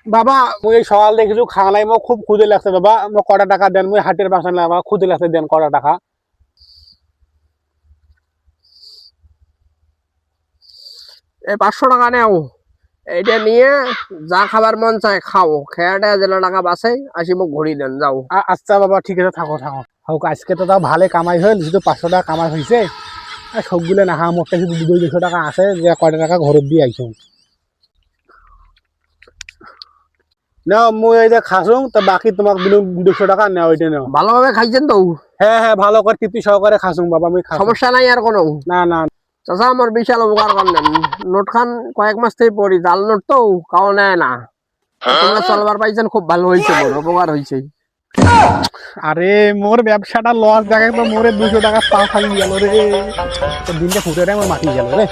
বাবা মুই সকাল দেখিছো খাওয়া নাই মোক খুব ক্ষুদে লাগছে বাবা মোক কটা টাকা দেন মুই হাটের বাসা না বাবা ক্ষুদে লাগছে দেন কটা টাকা এই 500 টাকা নেও, এইটা নিয়ে যা খাবার মন চায় খাও, খেয়াটা যেটা টাকা বাঁচে আসি মোক ঘুরি দেন যাও। আচ্ছা বাবা ঠিক আছে থাকো থাকো হোক আজকে তো তাও ভালো কামাই হল শুধু 500 টাকা কামাই হয়েছে আর সবগুলো না আমার কাছে 200 টাকা আছে যে কটা টাকা ঘরত দিয়ে আইছো না মুই এই যে খাসুং তা বাকি তোমাক দিলুম 200 টাকা নাও ওইটা নাও ভালোভাবে খাইছেন তো? হ্যাঁ হ্যাঁ ভালো করে তৃপ্তি সহকারে খাসুং বাবা আমি খাসুং সমস্যা নাই আর কোনো? না না চাচা আমার বিশাল উপকার করলেন, নোট খান কয়েক মাস থেকে পড়ি, জাল নোট তো কাও নেয় না, তোমরা চলবার পাইছেন, খুব ভালো হয়েছে, বড় উপকার হয়েছে। আরে মোর ব্যবসাটা লস দেখে তো মোরে 200 টাকা পাও খালি গেল রে দিনটা ফুটে আমার মাটি গেল রে